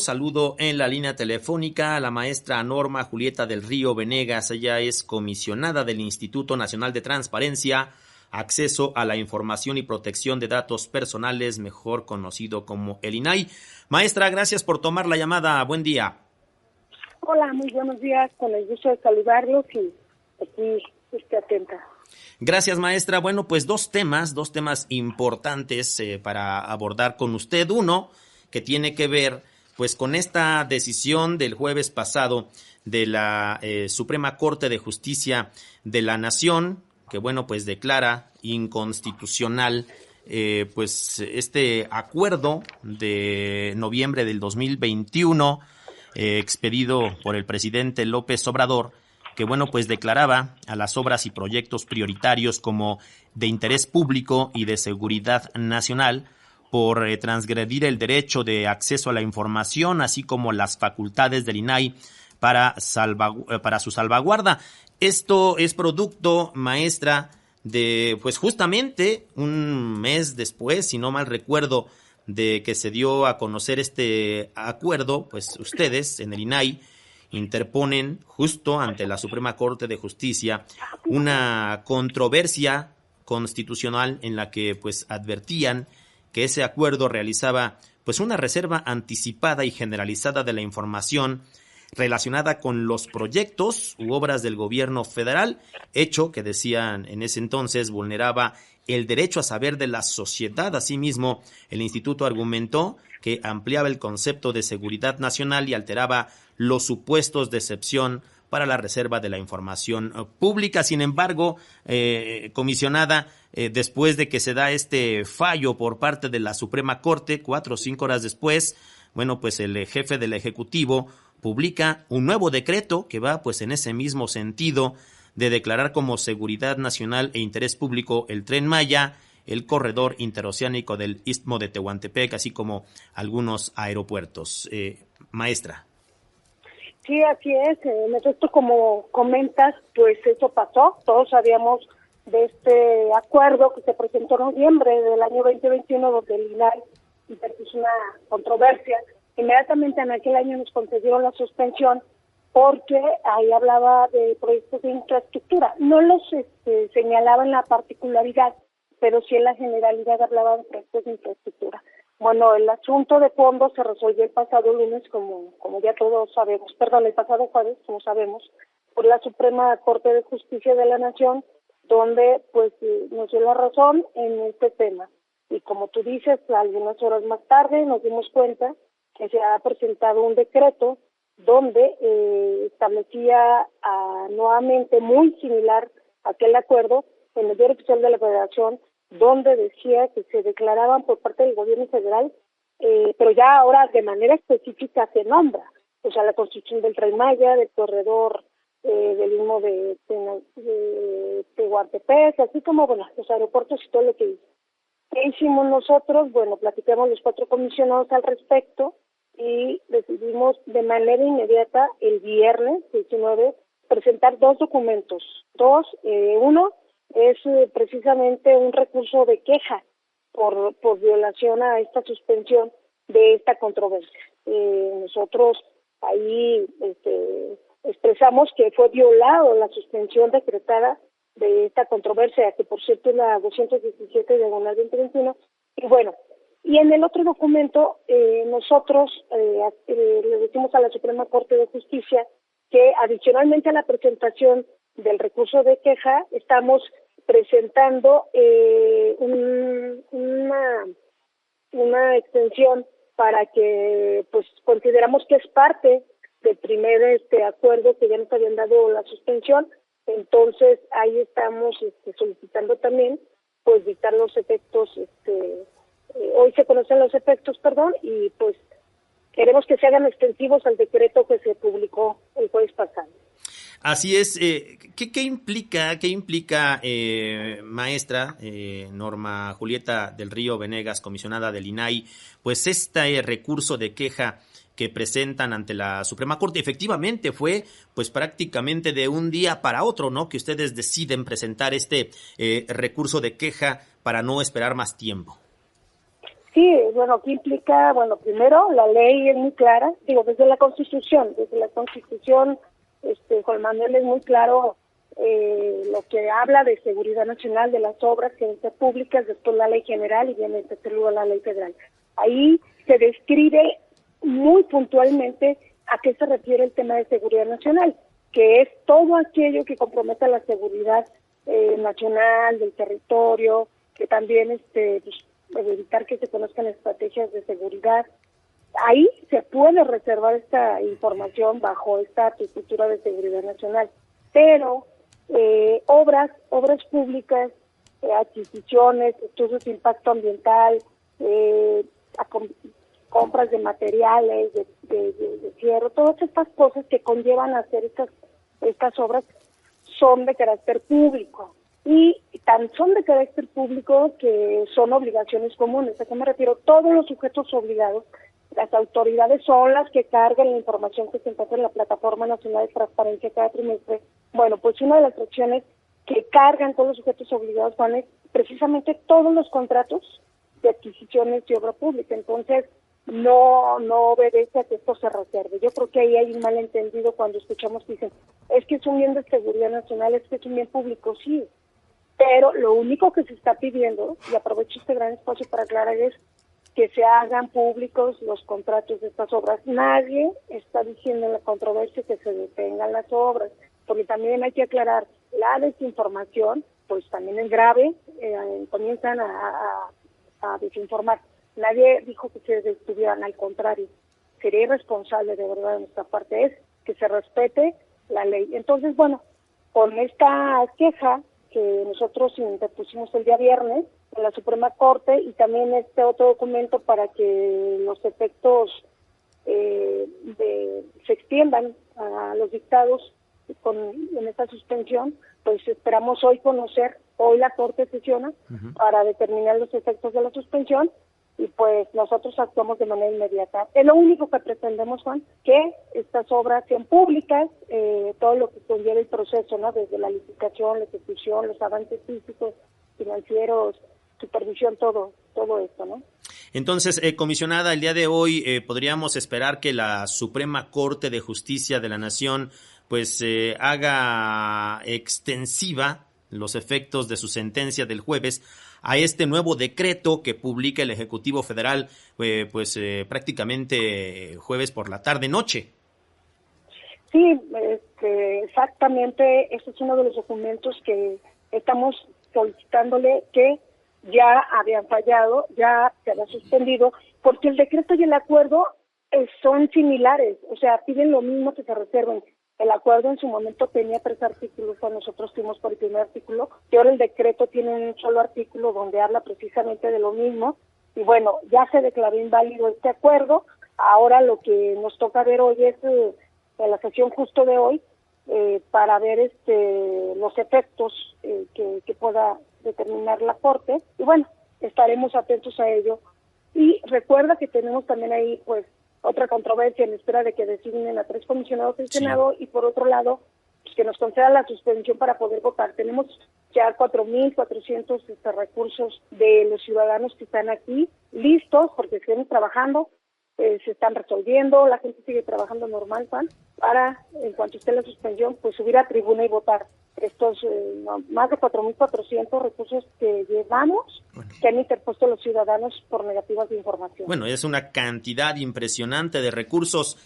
Saludo en la línea telefónica a la maestra Norma Julieta del Río Venegas. Ella es comisionada del Instituto Nacional de Transparencia, Acceso a la Información y Protección de Datos Personales, mejor conocido como el INAI. Maestra, gracias por tomar la llamada. Buen día. Hola, muy buenos días. Con el gusto de saludarlos y aquí estoy atenta. Gracias, maestra. Bueno, pues dos temas importantes para abordar con usted. Uno, que tiene que ver pues con esta decisión del jueves pasado de la Suprema Corte de Justicia de la Nación, que bueno, pues declara inconstitucional pues este acuerdo de noviembre del 2021 expedido por el presidente López Obrador, que bueno, pues declaraba a las obras y proyectos prioritarios como de interés público y de seguridad nacional por transgredir el derecho de acceso a la información, así como las facultades del INAI para su salvaguarda. Esto es producto, maestra, de pues justamente un mes después, si no mal recuerdo, de que se dio a conocer este acuerdo, pues ustedes en el INAI interponen justo ante la Suprema Corte de Justicia una controversia constitucional en la que pues advertían que ese acuerdo realizaba pues una reserva anticipada y generalizada de la información relacionada con los proyectos u obras del gobierno federal, hecho que decían en ese entonces vulneraba el derecho a saber de la sociedad. Asimismo, el instituto argumentó que ampliaba el concepto de seguridad nacional y alteraba los supuestos de excepción para la reserva de la información pública. Sin embargo, comisionada, después de que se da este fallo por parte de la Suprema Corte, 4 o 5 horas después, bueno, pues el jefe del Ejecutivo publica un nuevo decreto que va pues en ese mismo sentido de declarar como seguridad nacional e interés público el Tren Maya, el corredor interoceánico del Istmo de Tehuantepec, así como algunos aeropuertos. Maestra. Sí, así es. En efecto, como comentas, pues eso pasó. Todos sabíamos de este acuerdo que se presentó en noviembre del año 2021, donde el INAI interpuso una controversia. Inmediatamente en aquel año nos concedieron la suspensión porque ahí hablaba de proyectos de infraestructura. No los señalaba en la particularidad, pero sí en la generalidad hablaba de proyectos de infraestructura. Bueno, el asunto de fondo se resolvió el pasado lunes, como ya todos sabemos, el pasado jueves, como sabemos, por la Suprema Corte de Justicia de la Nación, donde pues nos dio la razón en este tema. Y como tú dices, algunas horas más tarde nos dimos cuenta que se ha presentado un decreto donde establecía nuevamente muy similar a aquel acuerdo en el Diario Oficial de la Federación, donde decía que se declaraban por parte del gobierno federal, pero ya ahora de manera específica se nombra, o sea, la construcción del Tren Maya, del corredor del Istmo de Tehuantepec, así como, bueno, los aeropuertos y todo lo que hizo. ¿Qué hicimos nosotros? Bueno, platicamos los 4 comisionados al respecto y decidimos de manera inmediata el viernes 19 presentar 2 documentos. Uno es precisamente un recurso de queja por violación a esta suspensión de esta controversia. Nosotros ahí expresamos que fue violado la suspensión decretada de esta controversia, que por cierto es la 217/2021, y bueno, y en el otro documento nosotros le decimos a la Suprema Corte de Justicia que adicionalmente a la presentación del recurso de queja estamos presentando una extensión para que pues consideramos que es parte del primer acuerdo que ya nos habían dado la suspensión. Entonces ahí estamos solicitando también pues dictar los efectos, hoy se conocen los efectos, y pues queremos que se hagan extensivos al decreto que se publicó el jueves pasado. Así es. ¿Qué implica, maestra Norma Julieta del Río Venegas, comisionada del INAI, pues este recurso de queja que presentan ante la Suprema Corte? Efectivamente fue pues prácticamente de un día para otro, ¿no?, que ustedes deciden presentar este recurso de queja para no esperar más tiempo. Sí, bueno, ¿qué implica? Bueno, primero, la ley es muy clara, digo, desde la Constitución, Juan Manuel es muy claro lo que habla de seguridad nacional, de las obras que deben ser públicas, después la ley general y viene en tercer lugar la ley federal. Ahí se describe muy puntualmente a qué se refiere el tema de seguridad nacional, que es todo aquello que comprometa la seguridad nacional, del territorio, que también evitar que se conozcan estrategias de seguridad. Ahí se puede reservar esta información bajo esta arquitectura de seguridad nacional, pero obras públicas, adquisiciones, estudios de impacto ambiental, compras de materiales, de fierro, todas estas cosas que conllevan a hacer estas obras son de carácter público. Y tan son de carácter público que son obligaciones comunes. ¿A qué me refiero? Todos los sujetos obligados, las autoridades son las que cargan la información que se encuentra en la Plataforma Nacional de Transparencia cada trimestre. Bueno, pues una de las acciones que cargan todos los sujetos obligados son precisamente todos los contratos de adquisiciones y obra pública. Entonces, no obedece a que esto se reserve. Yo creo que ahí hay un malentendido cuando escuchamos que dicen, es que es un bien de seguridad nacional, es que es un bien público, sí. Pero lo único que se está pidiendo, y aprovecho este gran espacio para aclarar, es que se hagan públicos los contratos de estas obras. Nadie está diciendo en la controversia que se detengan las obras, porque también hay que aclarar, la desinformación, pues también es grave, comienzan a desinformar. Nadie dijo que se detuvieran, al contrario. Sería irresponsable de verdad de nuestra parte, es que se respete la ley. Entonces, bueno, con esta queja que nosotros interpusimos el día viernes en la Suprema Corte y también este otro documento para que los efectos se extiendan a los dictados en esta suspensión, pues esperamos hoy la Corte sesiona para determinar los efectos de la suspensión y pues nosotros actuamos de manera inmediata. Es lo único que pretendemos, Juan, que estas obras sean públicas, todo lo que conlleva el proceso, ¿no? Desde la licitación, la ejecución, los avances físicos, financieros, supervisión, todo esto, ¿no? Entonces, comisionada, el día de hoy podríamos esperar que la Suprema Corte de Justicia de la Nación pues haga extensiva los efectos de su sentencia del jueves a este nuevo decreto que publica el Ejecutivo Federal prácticamente jueves por la tarde-noche. Sí, exactamente, este es uno de los documentos que estamos solicitándole que ya habían fallado, ya se había suspendido, porque el decreto y el acuerdo son similares, o sea, piden lo mismo que se reserven. El acuerdo en su momento tenía 3 artículos, cuando nosotros fuimos por el primer artículo, y ahora el decreto tiene un solo artículo donde habla precisamente de lo mismo, y bueno, ya se declaró inválido este acuerdo. Ahora lo que nos toca ver hoy es, en la sesión justo de hoy, para ver los efectos que pueda determinar la Corte, y bueno, estaremos atentos a ello. Y recuerda que tenemos también ahí, pues, otra controversia en espera de que designen a 3 comisionados del Senado y por otro lado, pues, que nos conceda la suspensión para poder votar. Tenemos ya 4,400 recursos de los ciudadanos que están aquí listos porque siguen trabajando, se están resolviendo, la gente sigue trabajando normal, Juan, para, en cuanto esté la suspensión, pues subir a tribuna y votar. Estos más de 4,400 recursos que llevamos, que han interpuesto los ciudadanos por negativas de información. Bueno, es una cantidad impresionante de recursos,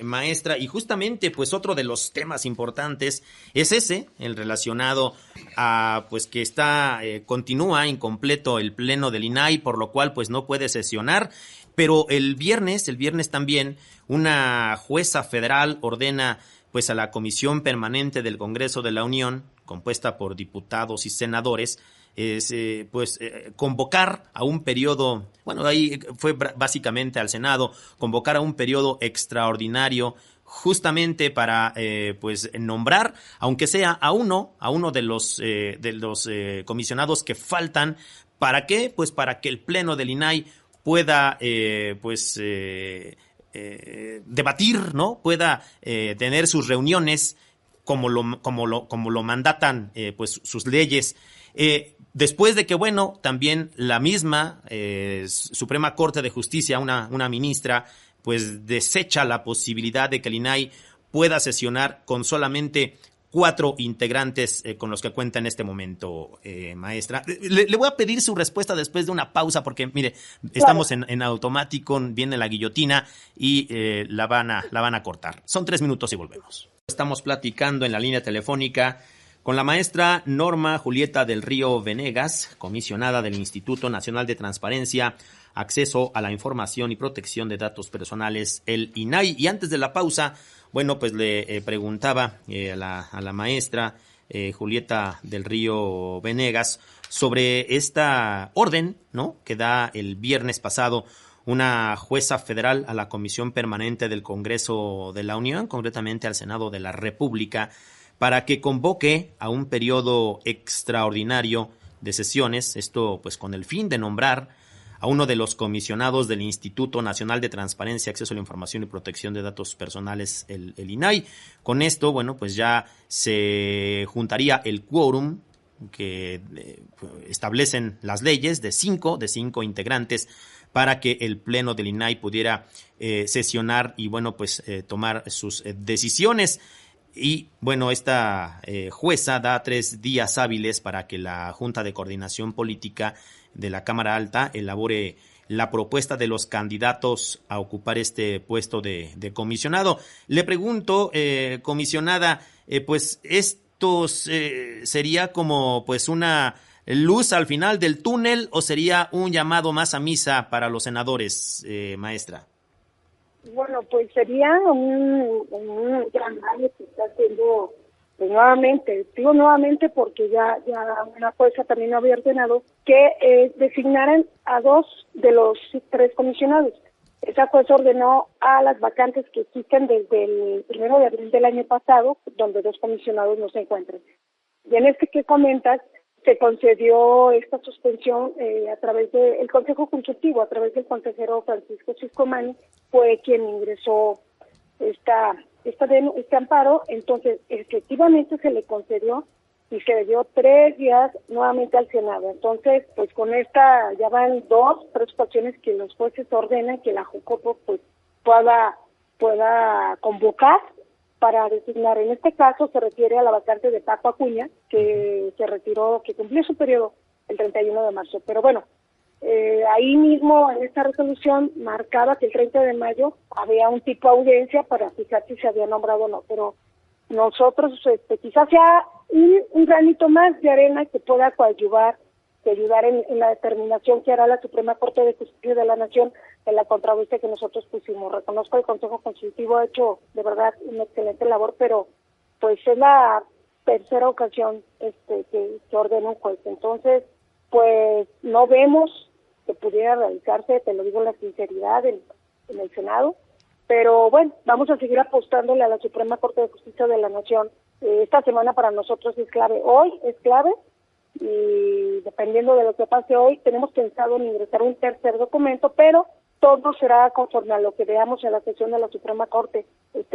maestra, y justamente pues otro de los temas importantes es el relacionado a pues que continúa incompleto el pleno del INAI, por lo cual pues no puede sesionar, pero el viernes también una jueza federal ordena pues a la Comisión Permanente del Congreso de la Unión, compuesta por diputados y senadores, convocar a un periodo, bueno, ahí fue básicamente al Senado, convocar a un periodo extraordinario justamente para nombrar, aunque sea a uno de los comisionados que faltan. ¿Para qué? Pues para que el Pleno del INAI pueda debatir, ¿no? Pueda tener sus reuniones como lo mandatan pues sus leyes. Después de que, bueno, también la misma Suprema Corte de Justicia, una ministra, pues desecha la posibilidad de que el INAI pueda sesionar con solamente 4 integrantes con los que cuenta en este momento, maestra. Le voy a pedir su respuesta después de una pausa porque, mire, estamos en automático, viene la guillotina y la van a cortar. Son 3 minutos y volvemos. Estamos platicando en la línea telefónica con la maestra Norma Julieta del Río Venegas, comisionada del Instituto Nacional de Transparencia, Acceso a la Información y Protección de Datos Personales, el INAI. Y antes de la pausa, bueno, pues le preguntaba a la maestra Julieta del Río Venegas sobre esta orden, ¿no?, que da el viernes pasado una jueza federal a la Comisión Permanente del Congreso de la Unión, concretamente al Senado de la República, para que convoque a un periodo extraordinario de sesiones, esto pues con el fin de nombrar a uno de los comisionados del Instituto Nacional de Transparencia, Acceso a la Información y Protección de Datos Personales, el INAI. Con esto, bueno, pues ya se juntaría el quórum que establecen las leyes de cinco integrantes para que el Pleno del INAI pudiera sesionar y, bueno, pues tomar sus decisiones. Y, bueno, esta jueza da 3 días hábiles para que la Junta de Coordinación Política de la Cámara Alta elabore la propuesta de los candidatos a ocupar este puesto de comisionado. Le pregunto, comisionada, pues esto sería como pues una luz al final del túnel o sería un llamado más a misa para los senadores, maestra. Bueno, pues sería un llamado que está haciendo pues nuevamente, digo nuevamente porque ya una jueza también había ordenado que designaran a 2 de los 3 comisionados. Esa jueza ordenó a las vacantes que existen desde el 1 de abril del año pasado, donde 2 comisionados no se encuentran. Y en este que comentas, se concedió esta suspensión a través del Consejo Consultivo, a través del consejero Francisco Chiscomani, fue quien ingresó este amparo. Entonces efectivamente se le concedió y se le dio 3 días nuevamente al Senado. Entonces, pues con esta ya van 3 ocasiones que los jueces ordenan que la Jucopo pues pueda convocar para designar. En este caso se refiere a la vacante de Paco Acuña, que se retiró, que cumplió su periodo el 31 de marzo. Pero bueno, ahí mismo en esta resolución marcaba que el 30 de mayo había un tipo de audiencia para fijar si se había nombrado o no. Pero nosotros quizás sea un granito más de arena que pueda coadyuvar, que ayudar en la determinación que hará la Suprema Corte de Justicia de la Nación en la controversia que nosotros pusimos. Reconozco el Consejo Consultivo ha hecho de verdad una excelente labor, pero pues es la tercera ocasión que ordena un juez. Entonces, pues no vemos que pudiera realizarse, te lo digo en la sinceridad, en el Senado, pero bueno, vamos a seguir apostándole a la Suprema Corte de Justicia de la Nación. Esta semana para nosotros es clave, hoy es clave, y dependiendo de lo que pase hoy, tenemos pensado en ingresar un tercer documento, pero todo será conforme a lo que veamos en la sesión de la Suprema Corte,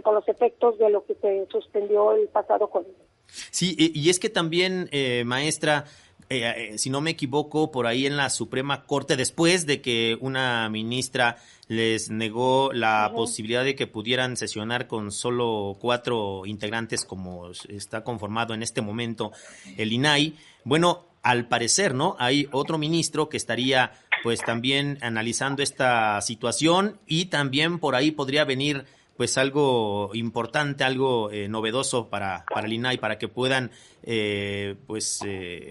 con los efectos de lo que se suspendió el pasado jueves. Sí, y es que también, maestra, si no me equivoco, por ahí en la Suprema Corte, después de que una ministra les negó la posibilidad de que pudieran sesionar con solo 4 integrantes, como está conformado en este momento el INAI, bueno, al parecer, ¿no?, hay otro ministro que estaría pues también analizando esta situación y también por ahí podría venir pues algo importante, algo novedoso para el INAI, para que puedan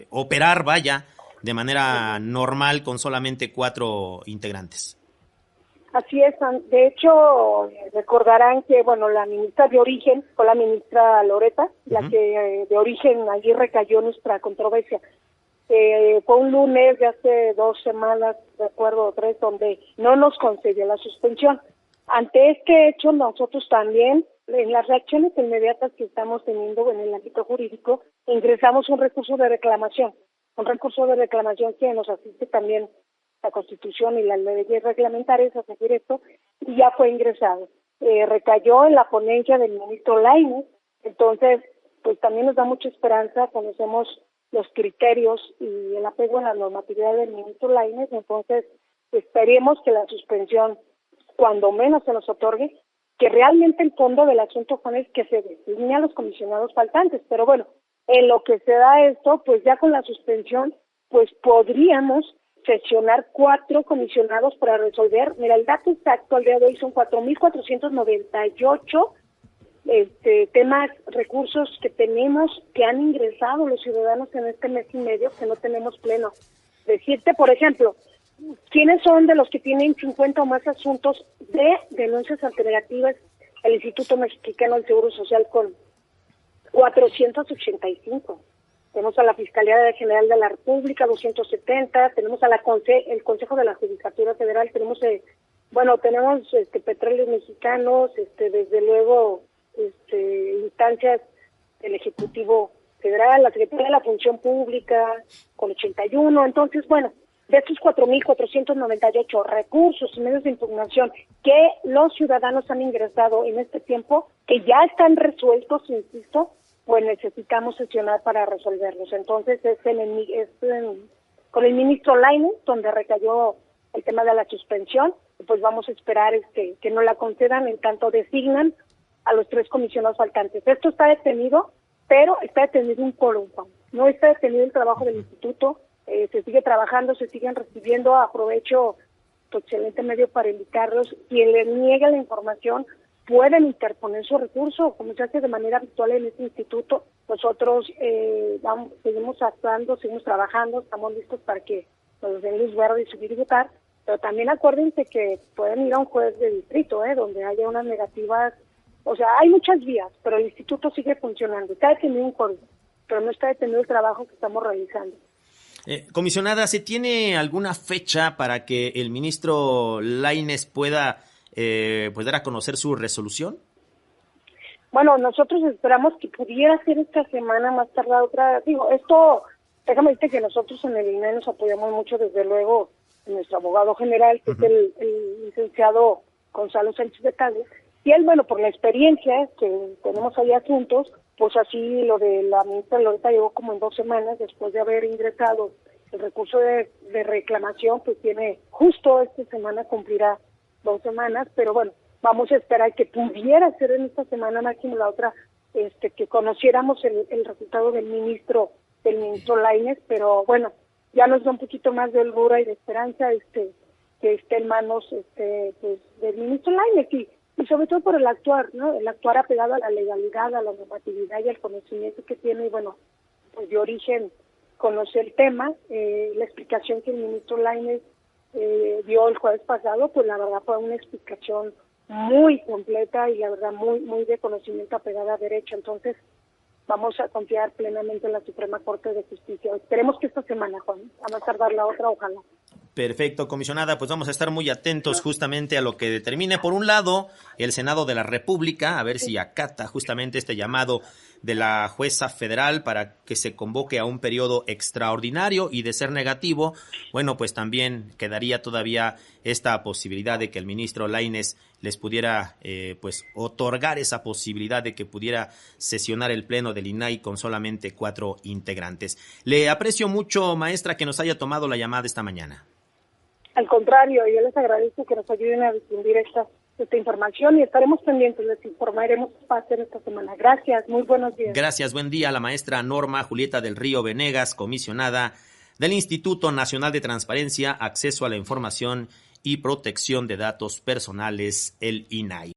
operar, vaya, de manera normal con solamente 4 integrantes. Así es, de hecho, recordarán que, bueno, la ministra de origen fue la ministra Loreta, la que de origen allí recayó nuestra controversia. Fue un lunes de hace 2 semanas, de acuerdo, 3, donde no nos concedió la suspensión. Ante este hecho, nosotros también, en las reacciones inmediatas que estamos teniendo en el ámbito jurídico, ingresamos un recurso de reclamación que nos asiste también la Constitución y las leyes reglamentarias a seguir esto, y ya fue ingresado. Recayó en la ponencia del ministro Lainez. Entonces, pues también nos da mucha esperanza. Conocemos los criterios y el apego a la normatividad del ministro Lainez, entonces esperemos que la suspensión, cuando menos se nos otorgue, que realmente el fondo del asunto, Juan, es que se designe a los comisionados faltantes. Pero bueno, en lo que se da esto, pues ya con la suspensión, pues podríamos sesionar 4 comisionados para resolver. Mira, el dato exacto al día de hoy son 4,498 temas, recursos que tenemos, que han ingresado los ciudadanos en este mes y medio, que no tenemos pleno. Decirte, por ejemplo, ¿quiénes son de los que tienen 50 o más asuntos de denuncias alternativas? El Instituto Mexicano del Seguro Social con 485. Tenemos a la Fiscalía General de la República, 270. Tenemos a el Consejo de la Judicatura Federal. Tenemos, tenemos Petróleos Mexicanos, desde luego, instancias del Ejecutivo Federal, la Secretaría de la Función Pública con 81. Entonces, bueno, de estos 4,498 recursos y medios de impugnación que los ciudadanos han ingresado en este tiempo, que ya están resueltos, insisto, pues necesitamos sesionar para resolverlos. Entonces, con el ministro Lainez, donde recayó el tema de la suspensión, pues vamos a esperar que no la concedan, en tanto designan a los 3 comisionados faltantes. Esto está detenido, pero está detenido un quórum, no está detenido el trabajo del instituto. Se sigue trabajando, se siguen recibiendo. Aprovecho tu excelente medio para invitarlos. Quien les niegue la información pueden interponer su recurso, como se hace de manera habitual en este instituto. Nosotros seguimos actuando, seguimos trabajando, estamos listos para que nos den luz verde y subir y votar, pero también acuérdense que pueden ir a un juez de distrito, donde haya unas negativas. O sea, hay muchas vías, pero el instituto sigue funcionando. Está detenido un quórum, pero no está detenido el trabajo que estamos realizando. Comisionada, ¿se tiene alguna fecha para que el ministro Lainez pueda pues dar a conocer su resolución? Bueno, nosotros esperamos que pudiera ser esta semana, más tardar otra. Déjame decirte que nosotros en el INAI nos apoyamos mucho, desde luego, en nuestro abogado general, que es el licenciado Gonzalo Sánchez de Cádiz, y él, por la experiencia que tenemos ahí asuntos, pues así lo de la ministra Loreta llegó como en 2 semanas, después de haber ingresado el recurso de reclamación, pues tiene, justo esta semana cumplirá 2 semanas, pero bueno, vamos a esperar que pudiera ser en esta semana, máximo la otra, que conociéramos el resultado del ministro Lainez, pero bueno, ya nos da un poquito más de holgura y de esperanza que esté en manos pues del ministro Lainez y sobre todo por el actuar, ¿no? El actuar apegado a la legalidad, a la normatividad y al conocimiento que tiene, y bueno, pues de origen conoce el tema. La explicación que el ministro Lainez dio el jueves pasado, pues la verdad fue una explicación muy completa y la verdad muy de conocimiento apegada a derecho. Entonces vamos a confiar plenamente en la Suprema Corte de Justicia. Esperemos que esta semana, Juan, a no tardar la otra, ojalá. Perfecto, comisionada, pues vamos a estar muy atentos justamente a lo que determine, por un lado, el Senado de la República, a ver si acata justamente este llamado de la jueza federal para que se convoque a un periodo extraordinario, y de ser negativo, bueno, pues también quedaría todavía esta posibilidad de que el ministro Lainez les pudiera pues otorgar esa posibilidad de que pudiera sesionar el pleno del INAI con solamente 4 integrantes. Le aprecio mucho, maestra, que nos haya tomado la llamada esta mañana. Al contrario, yo les agradezco que nos ayuden a difundir esta información y estaremos pendientes, les informaremos qué va a hacer esta semana. Gracias, muy buenos días. Gracias, buen día a la maestra Norma Julieta del Río Venegas, comisionada del Instituto Nacional de Transparencia, Acceso a la Información y Protección de Datos Personales, el INAI.